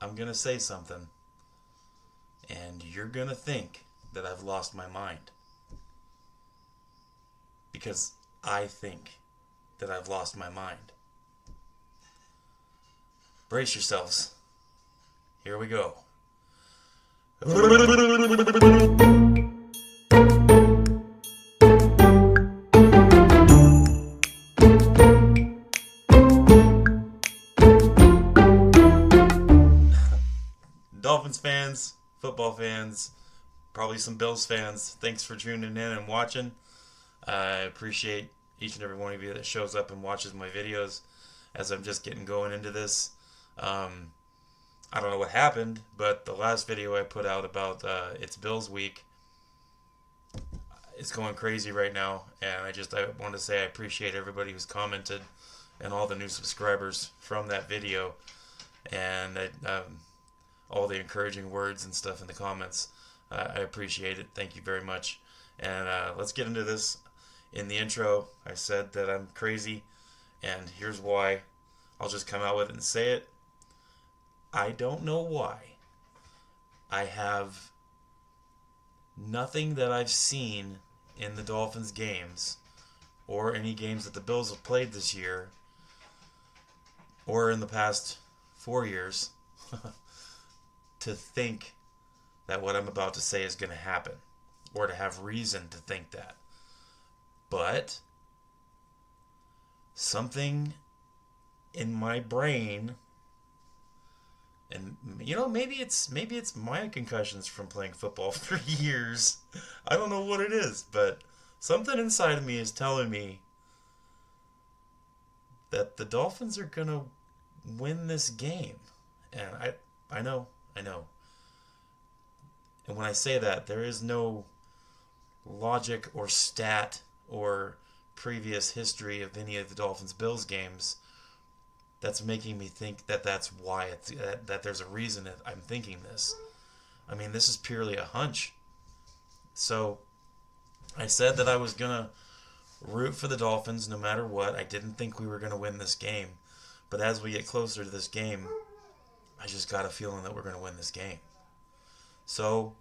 I'm going to say something, and you're going to think that I've lost my mind. Because I think that I've lost my mind. Brace yourselves. Here we go. Dolphins fans, football fans, probably some Bills fans, thanks for tuning in and watching. I appreciate each and every one of you that shows up and watches my videos as I'm just getting going into this. I don't know what happened, but the last video I put out about it's Bills week is going crazy right now, and I want to say I appreciate everybody who's commented and all the new subscribers from that video, and all the encouraging words and stuff in the comments. I appreciate it. Thank you very much. And let's get into this. In the intro, I said that I'm crazy, and here's why. I'll just come out with it and say it. I don't know why. I have nothing that I've seen in the Dolphins games or any games that the Bills have played this year or in the past 4 years to think that what I'm about to say is going to happen or to have reason to think that. But something in my brain, and maybe it's my concussions from playing football for years. I don't know what it is, but something inside of me is telling me that the Dolphins are going to win this game. And I know. And when I say that, there is no logic or stat or previous history of any of the Dolphins-Bills games that's making me think that that's why that there's a reason that I'm thinking this. I mean, this is purely a hunch. So I said that I was going to root for the Dolphins no matter what. I didn't think we were going to win this game. But as we get closer to this game, I just got a feeling that we're going to win this game. So,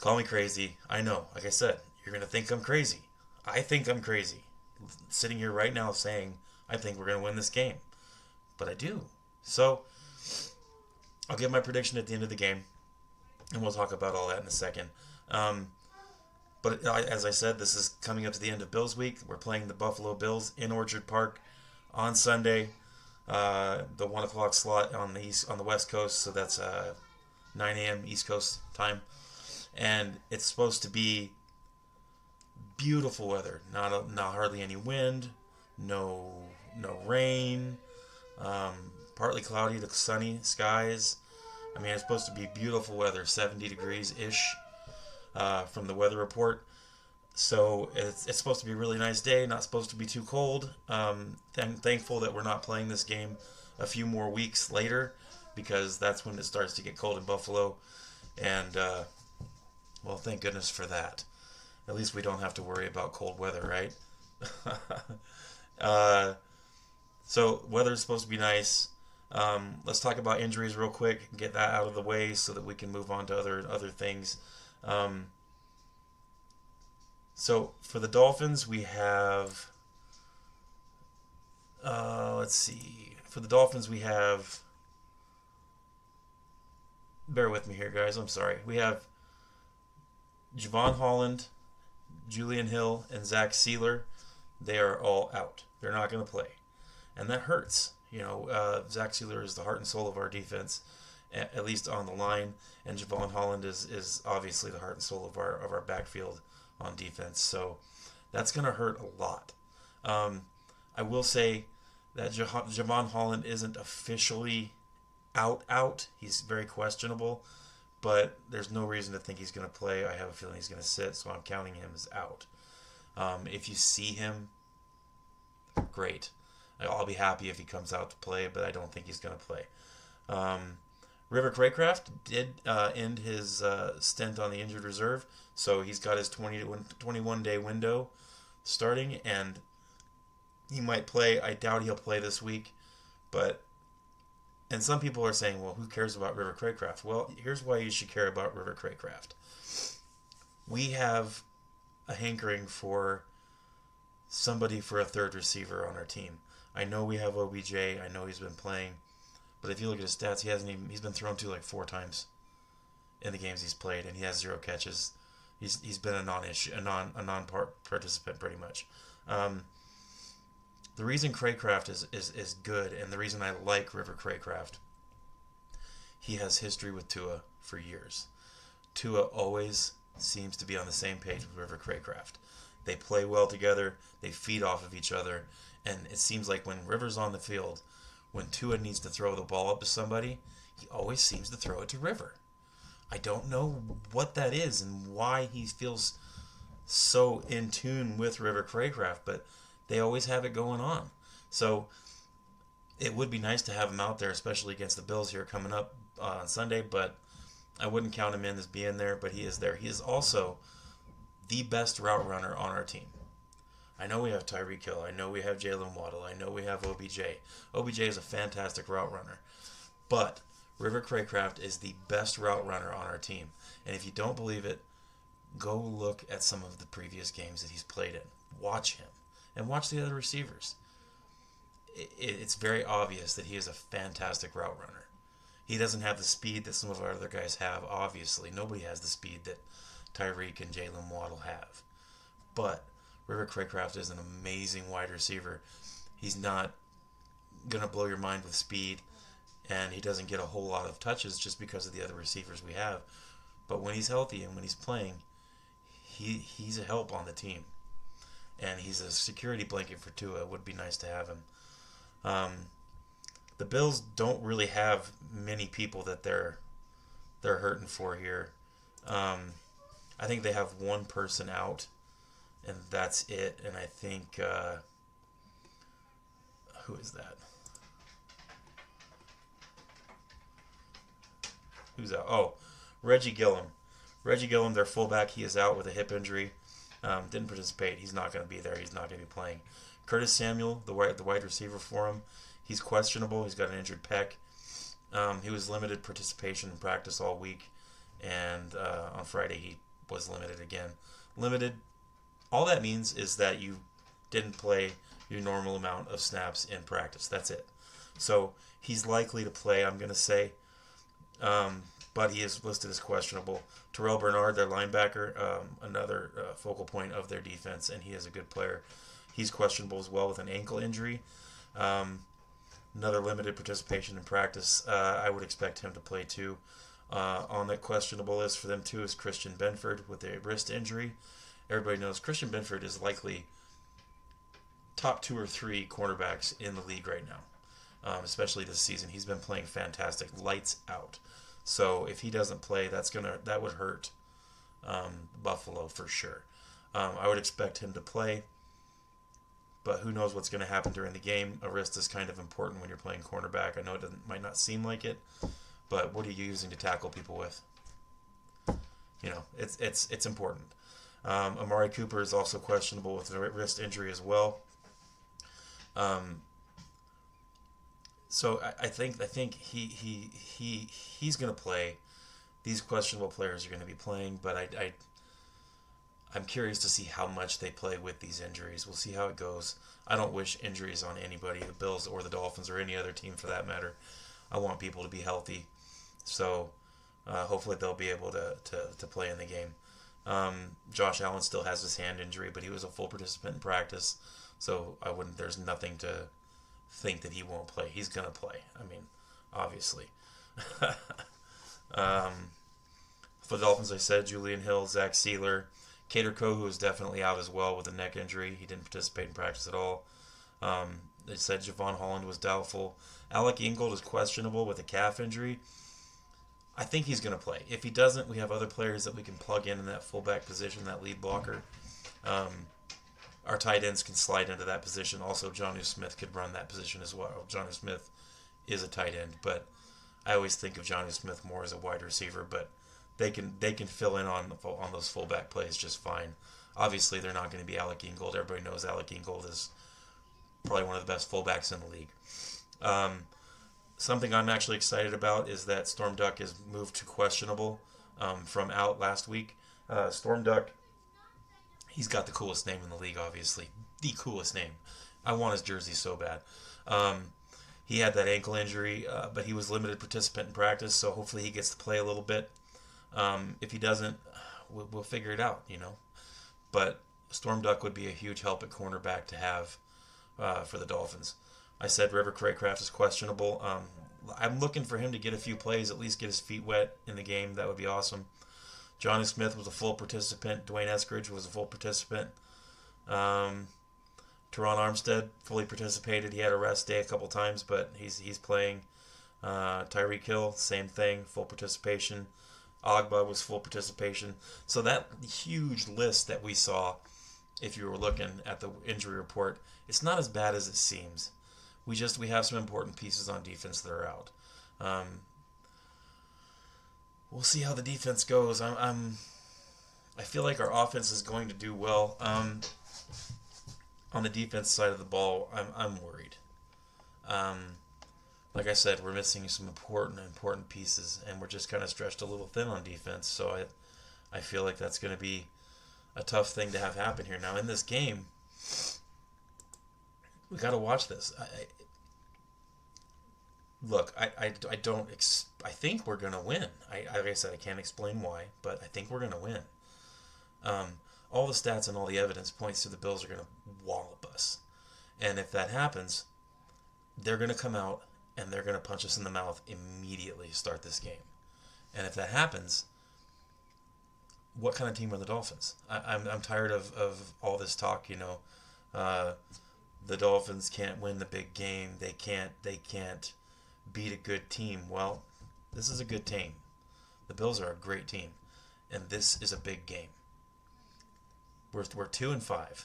call me crazy. I know. Like I said, you're going to think I'm crazy. I think I'm crazy. Sitting here right now saying I think we're going to win this game. But I do. So, I'll give my prediction at the end of the game. And we'll talk about all that in a second. But as I said, this is coming up to the end of Bills week. We're playing the Buffalo Bills in Orchard Park on Sunday. The 1 o'clock slot on the West Coast. So that's 9 a.m. East Coast time. And it's supposed to be beautiful weather. Not hardly any wind. No rain. Partly cloudy to sunny skies. I mean, it's supposed to be beautiful weather, 70 degrees-ish from the weather report. So it's supposed to be a really nice day, not supposed to be too cold. I'm thankful that we're not playing this game a few more weeks later because that's when it starts to get cold in Buffalo. And, well, thank goodness for that. At least we don't have to worry about cold weather, right? So weather's supposed to be nice. Let's talk about injuries real quick and get that out of the way so that we can move on to other things. So for the Dolphins, we have, let's see. For the Dolphins, we have, bear with me here, guys. I'm sorry. We have Javon Holland, Julian Hill, and Zach Sealer. They are all out. They're not going to play. And that hurts. Zach Sealer is the heart and soul of our defense, at least on the line. And Javon Holland is obviously the heart and soul of our backfield on defense. So that's going to hurt a lot. I will say that Javon Holland isn't officially out. He's very questionable, but there's no reason to think he's going to play. I have a feeling he's going to sit, so I'm counting him as out. If you see him, great. I'll be happy if he comes out to play, but I don't think he's going to play. River Craycraft did end his stint on the injured reserve, so he's got his 21-day window starting, and he might play. I doubt he'll play this week, but And some people are saying, well, who cares about River Craycraft? Well, here's why you should care about River Craycraft. We have a hankering for somebody for a third receiver on our team. I know we have OBJ. I know he's been playing, but if you look at his stats, he's been thrown to like 4 times in the games he's played, and he has 0 catches. He's been a non-issue, a non-participant pretty much. Um, the reason Craycraft is good, and the reason I like River Craycraft, he has history with Tua for years. Tua always seems to be on the same page with River Craycraft. They play well together. They feed off of each other. And it seems like when River's on the field, when Tua needs to throw the ball up to somebody, he always seems to throw it to River. I don't know what that is and why he feels so in tune with River Craycraft, but they always have it going on. So it would be nice to have him out there, especially against the Bills here coming up on Sunday, but I wouldn't count him in as being there, but he is there. He is also the best route runner on our team. I know we have Tyreek Hill. I know we have Jalen Waddle. I know we have OBJ. OBJ is a fantastic route runner. But River Craycraft is the best route runner on our team. And if you don't believe it, go look at some of the previous games that he's played in. Watch him. And watch the other receivers. It's very obvious that he is a fantastic route runner. He doesn't have the speed that some of our other guys have, obviously. Nobody has the speed that Tyreek and Jalen Waddle have. But River Craycraft is an amazing wide receiver. He's not going to blow your mind with speed, and he doesn't get a whole lot of touches just because of the other receivers we have. But when he's healthy and when he's playing, he's a help on the team. And he's a security blanket for Tua. It would be nice to have him. The Bills don't really have many people that they're hurting for here. I think they have one person out, and that's it. And I think who is that? Who's out? Oh, Reggie Gillum. Reggie Gillum, their fullback, he is out with a hip injury. Didn't participate. He's not going to be there. He's not going to be playing. Curtis Samuel, the wide receiver for him, he's questionable. He's got an injured pec. He was limited participation in practice all week, and on Friday he was limited again. Limited. All that means is that you didn't play your normal amount of snaps in practice. That's it. So he's likely to play, I'm going to say, but he is listed as questionable. Terrell Bernard, their linebacker, another focal point of their defense, and he is a good player. He's questionable as well with an ankle injury. Another limited participation in practice. I would expect him to play too. On the questionable list for them too is Christian Benford with a wrist injury. Everybody knows Christian Benford is likely top 2 or 3 cornerbacks in the league right now, especially this season. He's been playing fantastic, lights out. So if he doesn't play, that would hurt Buffalo for sure. I would expect him to play, but who knows what's going to happen during the game. A wrist is kind of important when you're playing cornerback. I know it might not seem like it, but what are you using to tackle people with? You know, it's important. Amari Cooper is also questionable with a wrist injury as well. So I think he's going to play. These questionable players are going to be playing, but I'm curious to see how much they play with these injuries. We'll see how it goes. I don't wish injuries on anybody, the Bills or the Dolphins or any other team for that matter. I want people to be healthy. So hopefully they'll be able to play in the game. Josh Allen still has his hand injury, but he was a full participant in practice. So there's nothing to think that he won't play. He's going to play. I mean, obviously. For the Dolphins, I said Julian Hill, Zach Sealer. Cater Kohu is definitely out as well with a neck injury. He didn't participate in practice at all. They said Javon Holland was doubtful. Alec Ingold is questionable with a calf injury. I think he's going to play. If he doesn't, we have other players that we can plug in that fullback position, that lead blocker. Our tight ends can slide into that position. Also, Jonnu Smith could run that position as well. Jonnu Smith is a tight end, but I always think of Jonnu Smith more as a wide receiver, but they can fill in on those fullback plays just fine. Obviously, they're not going to be Alec Ingold. Everybody knows Alec Ingold is probably one of the best fullbacks in the league. Something I'm actually excited about is that Storm Duck is moved to questionable from out last week. Storm Duck, he's got the coolest name in the league, obviously. The coolest name. I want his jersey so bad. Um, he had that ankle injury, but he was limited participant in practice, so hopefully he gets to play a little bit. If he doesn't, we'll figure it out, you know. But Storm Duck would be a huge help at cornerback to have for the Dolphins. I said River Craycraft is questionable. I'm looking for him to get a few plays, at least get his feet wet in the game. That would be awesome. Johnny Smith was a full participant. Dwayne Eskridge was a full participant. Um, Teron Armstead fully participated. He had a rest day a couple times, but he's playing. Tyreek Hill, same thing, full participation. Ogba was full participation. So that huge list that we saw, if you were looking at the injury report, it's not as bad as it seems. We have some important pieces on defense that are out. Um, we'll see how the defense goes. I feel like our offense is going to do well. On the defense side of the ball, I'm worried. Um, like I said, we're missing some important pieces, and we're just kind of stretched a little thin on defense. So I feel like that's going to be a tough thing to have happen here. Now in this game, we got to watch this. Look, I don't. I think we're gonna win. Like I said, I can't explain why, but I think we're gonna win. Um, all the stats and all the evidence points to the Bills are gonna wallop us, and if that happens, they're gonna come out and they're gonna punch us in the mouth immediately to start this game. And if that happens, what kind of team are the Dolphins? I'm tired of all this talk. You know, the Dolphins can't win the big game. They can't beat a good team. Well, this is a good team. The Bills are a great team, and this is a big game. We're 2-5,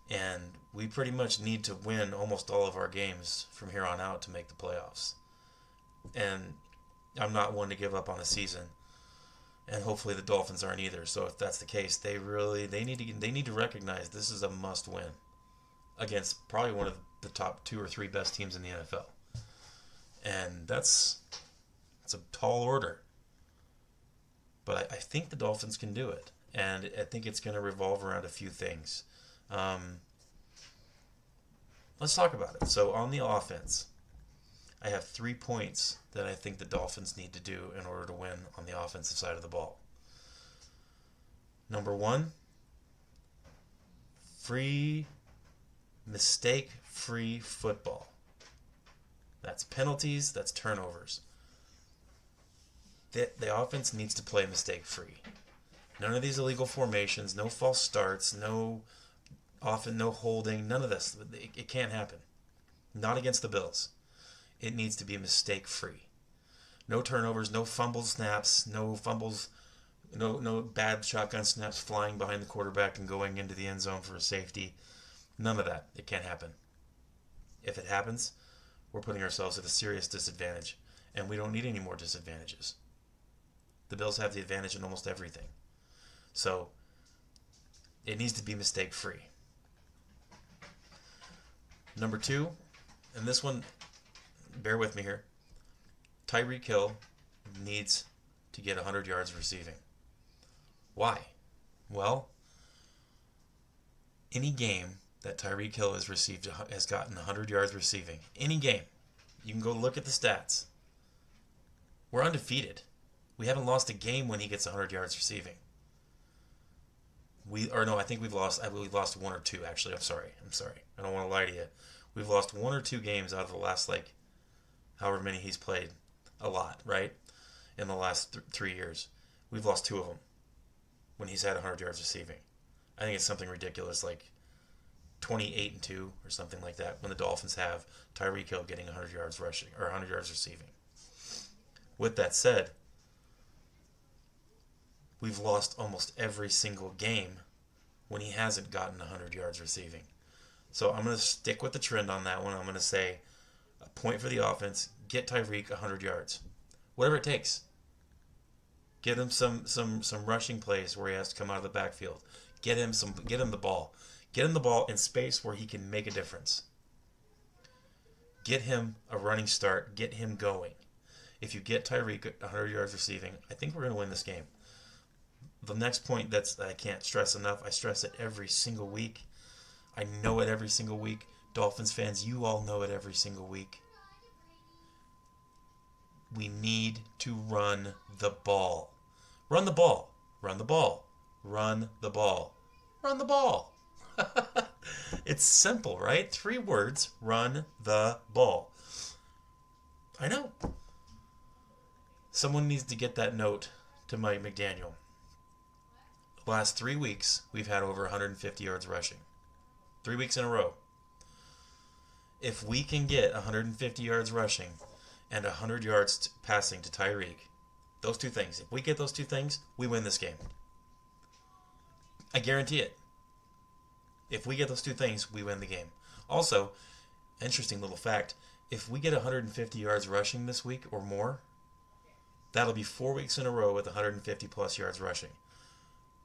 and we pretty much need to win almost all of our games from here on out to make the playoffs. And I'm not one to give up on a season, and hopefully the Dolphins aren't either. So if that's the case, they need to recognize this is a must win against probably one of the top 2 or 3 best teams in the NFL. And that's a tall order. But I think the Dolphins can do it. And I think it's going to revolve around a few things. Let's talk about it. So on the offense, I have 3 points that I think the Dolphins need to do in order to win on the offensive side of the ball. Number 1, mistake-free football. That's penalties, that's turnovers. The offense needs to play mistake-free. None of these illegal formations, no false starts, no holding, none of this. It can't happen. Not against the Bills. It needs to be mistake-free. No turnovers, no fumble snaps, no fumbles, no bad shotgun snaps flying behind the quarterback and going into the end zone for a safety. None of that. It can't happen. If it happens, we're putting ourselves at a serious disadvantage, and we don't need any more disadvantages. The Bills have the advantage in almost everything. So, it needs to be mistake-free. Number 2, and this one, bear with me here, Tyreek Hill needs to get 100 yards receiving. Why? Well, any game that Tyreek Hill has gotten 100 yards receiving. Any game. You can go look at the stats. We're undefeated. We haven't lost a game when he gets 100 yards receiving. I think we've lost 1 or 2, actually. I'm sorry. I don't want to lie to you. We've lost 1 or 2 games out of the last, however many he's played. A lot, right? In the last 3 years. We've lost 2 of them when he's had 100 yards receiving. I think it's something ridiculous, 28-2 or something like that, when the Dolphins have Tyreek Hill getting 100 yards rushing or 100 yards receiving. With that said, we've lost almost every single game when he hasn't gotten 100 yards receiving. So I'm going to stick with the trend on that one. I'm going to say a point for the offense, get Tyreek 100 yards. Whatever it takes. Get him some rushing plays where he has to come out of the backfield. Get him the ball. Get him the ball in space where he can make a difference. Get him a running start. Get him going. If you get Tyreek 100 yards receiving, I think we're going to win this game. The next point that I can't stress enough, I stress it every single week. I know it every single week. Dolphins fans, you all know it every single week. We need to run the ball. Run the ball. Run the ball. Run the ball. Run the ball. It's simple, right? 3 words. Run the ball. I know. Someone needs to get that note to Mike McDaniel. The last 3 weeks, we've had over 150 yards rushing. 3 weeks in a row. If we can get 150 yards rushing and 100 yards passing to Tyreek, those 2 things, if we get those 2 things, we win this game. I guarantee it. If we get those 2 things, we win the game. Also, interesting little fact, if we get 150 yards rushing this week or more, that'll be 4 weeks in a row with 150 plus yards rushing.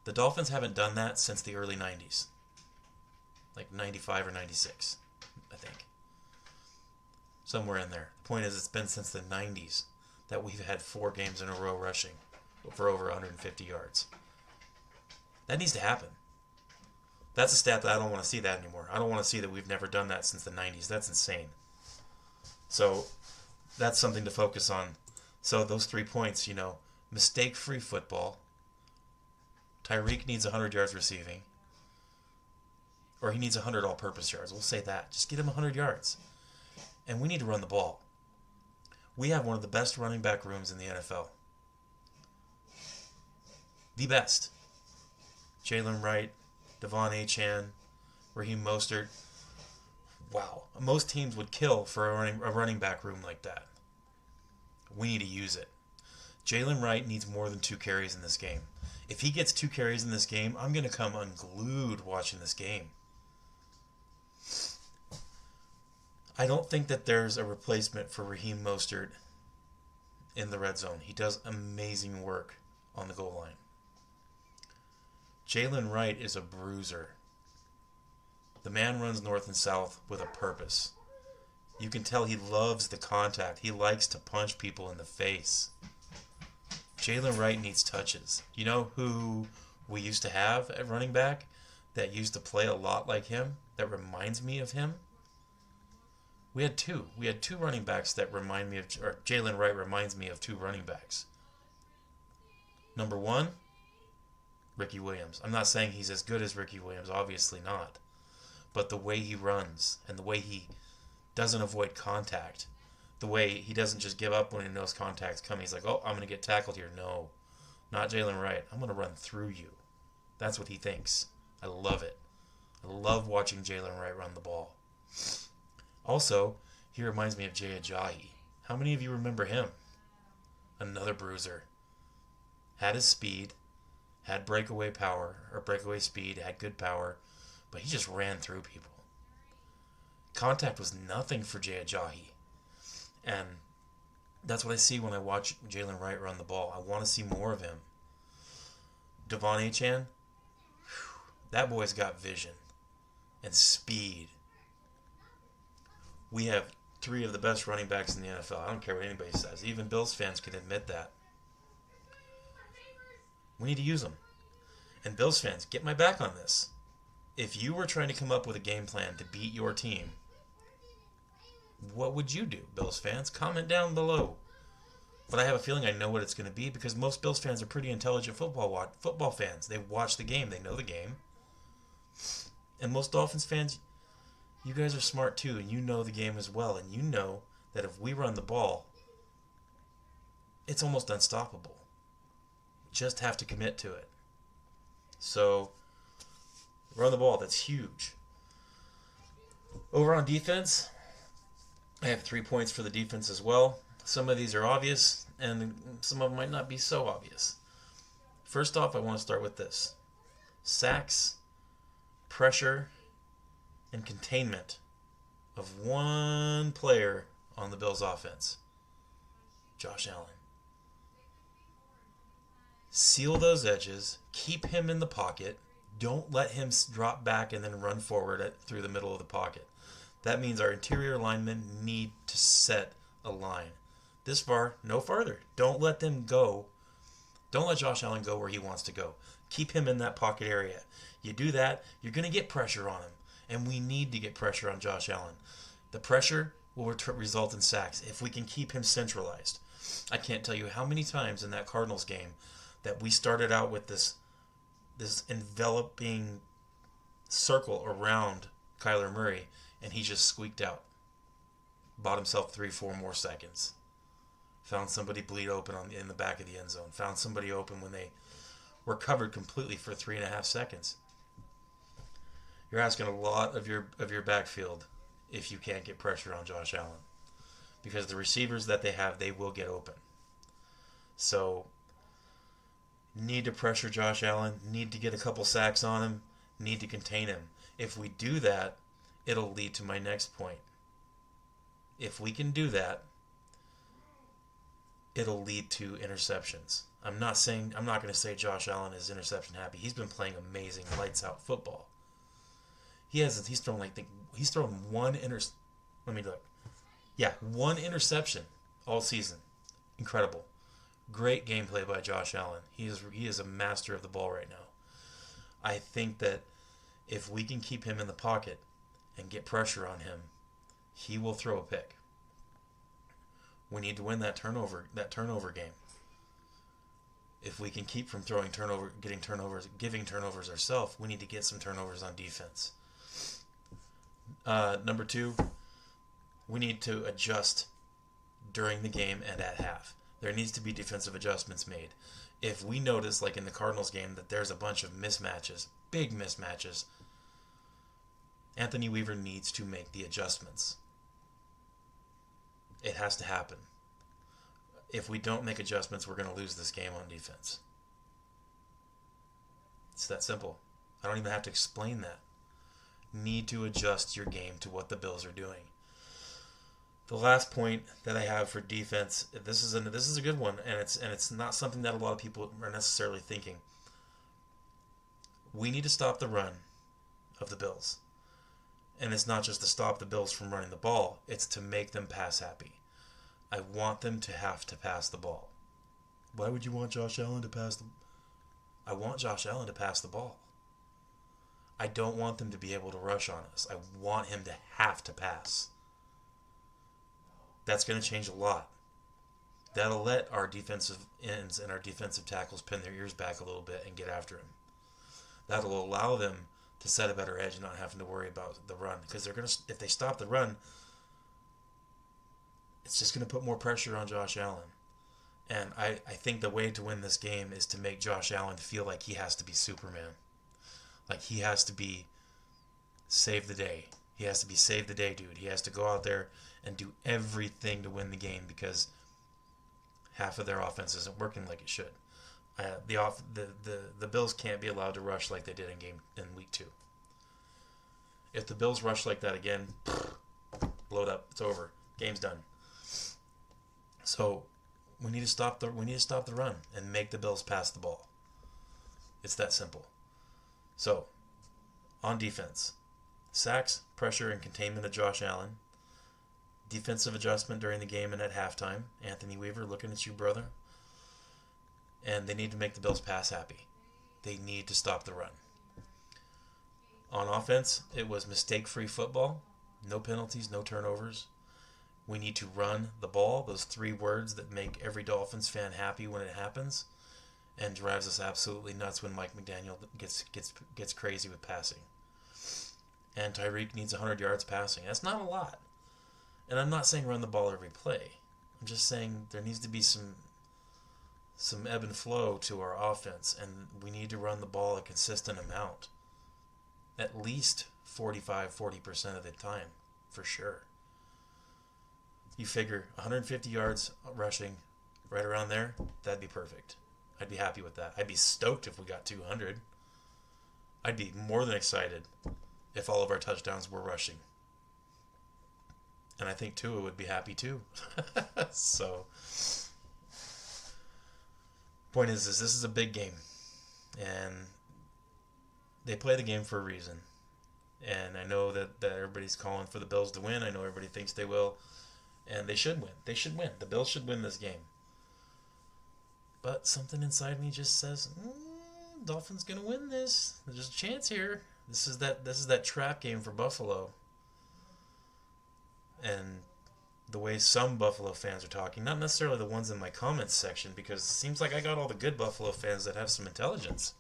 The Dolphins haven't done that since the early 90s. Like 95 or 96, I think. Somewhere in there. The point is, it's been since the 90s that we've had 4 games in a row rushing for over 150 yards. That needs to happen. That's a stat that I don't want to see that anymore. I don't want to see that we've never done that since the 90s. That's insane. So that's something to focus on. So those 3 points, mistake-free football. Tyreek needs 100 yards receiving. Or he needs 100 all-purpose yards. We'll say that. Just get him 100 yards. And we need to run the ball. We have one of the best running back rooms in the NFL. The best. Jalen Wright, Devon Achane, Raheem Mostert. Wow. Most teams would kill for a running back room like that. We need to use it. Jalen Wright needs more than 2 carries in this game. If he gets 2 carries in this game, I'm going to come unglued watching this game. I don't think that there's a replacement for Raheem Mostert in the red zone. He does amazing work on the goal line. Jalen Wright is a bruiser. The man runs north and south with a purpose. You can tell he loves the contact. He likes to punch people in the face. Jalen Wright needs touches. You know who we used to have at running back that used to play a lot like him, that reminds me of him? We had 2. We had 2 running backs that remind me of, or Jalen Wright reminds me of 2 running backs. Number 1, Ricky Williams. I'm not saying he's as good as Ricky Williams, obviously not. But the way he runs and the way he doesn't avoid contact, the way he doesn't just give up when he knows contact's coming. He's like, oh, I'm going to get tackled here. No, not Jalen Wright. I'm going to run through you. That's what he thinks. I love it. I love watching Jalen Wright run the ball. Also, he reminds me of Jay Ajayi. How many of you remember him? Another bruiser. Had his speed, had breakaway power, or breakaway speed, had good power, but he just ran through people. Contact was nothing for Jay Ajayi. And that's what I see when I watch Jalen Wright run the ball. I want to see more of him. Devon Achane, that boy's got vision and speed. We have 3 of the best running backs in the NFL. I don't care what anybody says. Even Bills fans can admit that. We need to use them. And Bills fans, get my back on this. If you were trying to come up with a game plan to beat your team, what would you do, Bills fans? Comment down below. But I have a feeling I know what it's going to be because most Bills fans are pretty intelligent football fans. They watch the game. They know the game. And most Dolphins fans, you guys are smart too, and you know the game as well. And you know that if we run the ball, it's almost unstoppable. Just have to commit to it. So, run the ball. That's huge. Over on defense, I have 3 points for the defense as well. Some of these are obvious, and some of them might not be so obvious. First off, I want to start with this. Sacks, pressure, and containment of one player on the Bills' offense. Josh Allen. Seal those edges. Keep him in the pocket. Don't let him drop back and then run forward through the middle of the pocket. That means our interior linemen need to set a line. This far, no farther. Don't let them go. Don't let Josh Allen go where he wants to go. Keep him in that pocket area. You do that, you're going to get pressure on him. And we need to get pressure on Josh Allen. The pressure will result in sacks if we can keep him centralized. I can't tell you how many times in that Cardinals game that we started out with this enveloping circle around Kyler Murray, and he just squeaked out. Bought himself 3-4 more seconds. Found somebody bleed open in the back of the end zone. Found somebody open when they were covered completely for 3.5 seconds. You're asking a lot of your backfield if you can't get pressure on Josh Allen, because the receivers that they have, they will get open. So need to pressure Josh Allen, need to get a couple sacks on him, need to contain him. If we do that, it'll lead to my next point. If we can do that, it'll lead to interceptions. I'm not going to say Josh Allen is interception happy. He's been playing amazing lights out football. He's thrown one let me look. Yeah, one interception all season. Incredible. Great gameplay by Josh Allen. He is a master of the ball right now. I think that if we can keep him in the pocket and get pressure on him, he will throw a pick. We need to win that turnover game. If we can keep from giving turnovers ourselves, we need to get some turnovers on defense. Number 2, we need to adjust during the game and at half. There needs to be defensive adjustments made. If we notice, like in the Cardinals game, that there's a bunch of mismatches, big mismatches, Anthony Weaver needs to make the adjustments. It has to happen. If we don't make adjustments, we're going to lose this game on defense. It's that simple. I don't even have to explain that. Need to adjust your game to what the Bills are doing. The last point that I have for defense, this is a good one, and it's not something that a lot of people are necessarily thinking. We need to stop the run of the Bills. And it's not just to stop the Bills from running the ball, it's to make them pass happy. I want them to have to pass the ball. Why would you want Josh Allen to pass I want Josh Allen to pass the ball. I don't want them to be able to rush on us. I want him to have to pass. That's going to change a lot. That'll let our defensive ends and our defensive tackles pin their ears back a little bit and get after him. That'll allow them to set a better edge and not having to worry about the run. Because if they stop the run, it's just going to put more pressure on Josh Allen. And I think the way to win this game is to make Josh Allen feel like he has to be Superman. Like he has to be save the day. He has to be save the day, dude. He has to go out there and do everything to win the game because half of their offense isn't working like it should. The Bills can't be allowed to rush like they did in week 2. If the Bills rush like that again, blow it up. It's over. Game's done. So we need to stop the run and make the Bills pass the ball. It's that simple. So, on defense, sacks, pressure, and containment of Josh Allen. Defensive adjustment during the game and at halftime. Anthony Weaver, looking at you, brother. And they need to make the Bills pass happy. They need to stop the run. On offense, it was mistake-free football. No penalties, no turnovers. We need to run the ball. Those 3 words that make every Dolphins fan happy when it happens. And drives us absolutely nuts when Mike McDaniel gets crazy with passing. And Tyreek needs 100 yards passing. That's not a lot. And I'm not saying run the ball every play. I'm just saying there needs to be some ebb and flow to our offense, and we need to run the ball a consistent amount. At least 40% of the time, for sure. You figure 150 yards rushing, right around there, that'd be perfect. I'd be happy with that. I'd be stoked if we got 200. I'd be more than excited if all of our touchdowns were rushing. And I think Tua would be happy too. So, point is this is a big game. And they play the game for a reason. And I know that everybody's calling for the Bills to win. I know everybody thinks they will. And they should win. They should win. The Bills should win this game. But something inside me just says, Dolphins gonna win this. There's a chance here. This is that trap game for Buffalo. And the way some Buffalo fans are talking, not necessarily the ones in my comments section, because it seems like I got all the good Buffalo fans that have some intelligence.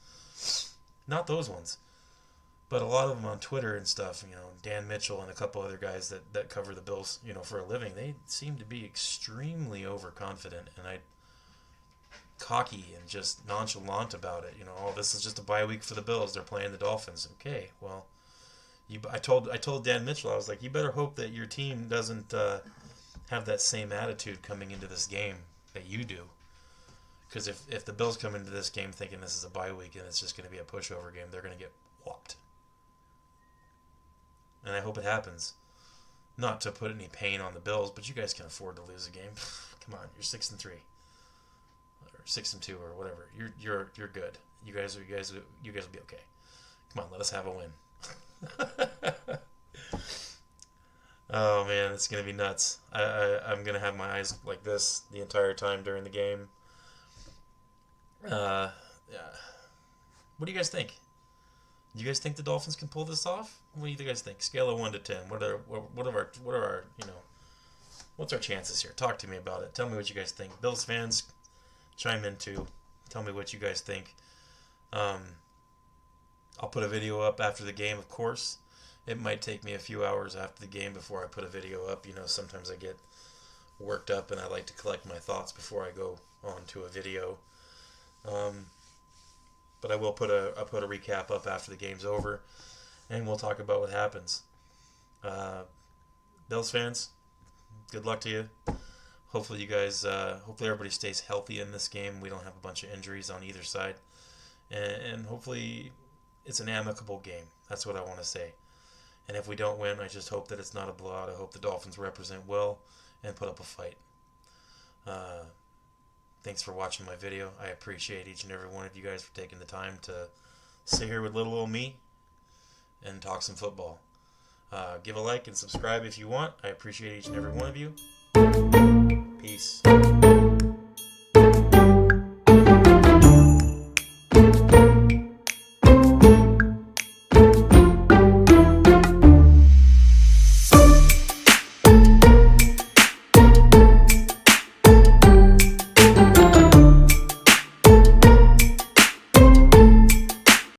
Not those ones. But a lot of them on Twitter and stuff, Dan Mitchell and a couple other guys that cover the Bills, for a living, they seem to be extremely overconfident and cocky and just nonchalant about it. This is just a bye week for the Bills. They're playing the Dolphins. Okay, well, I told Dan Mitchell, I was like, you better hope that your team doesn't have that same attitude coming into this game that you do. Because if the Bills come into this game thinking this is a bye week and it's just going to be a pushover game, they're going to get whopped. And I hope it happens. Not to put any pain on the Bills, but you guys can afford to lose a game. Come on, you're 6-3, or 6-2, or whatever. You're good. You guys will be okay. Come on, let us have a win. Oh man, it's gonna be nuts. I'm gonna have my eyes like this the entire time during the game. Yeah. What do you guys think? Do you guys think the Dolphins can pull this off? What do you guys think? Scale of 1 to 10. What are our what's our chances here? Talk to me about it. Tell me what you guys think. Bills fans, chime in too. Tell me what you guys think. I'll put a video up after the game, of course. It might take me a few hours after the game before I put a video up. Sometimes I get worked up and I like to collect my thoughts before I go on to a video. But I will put a recap up after the game's over, and we'll talk about what happens. Bills fans, good luck to you. Hopefully hopefully everybody stays healthy in this game. We don't have a bunch of injuries on either side, and hopefully it's an amicable game. That's what I want to say. And if we don't win, I just hope that it's not a blowout. I hope the Dolphins represent well and put up a fight. Thanks for watching my video. I appreciate each and every one of you guys for taking the time to sit here with little old me and talk some football. Give a like and subscribe if you want. I appreciate each and every one of you. Peace.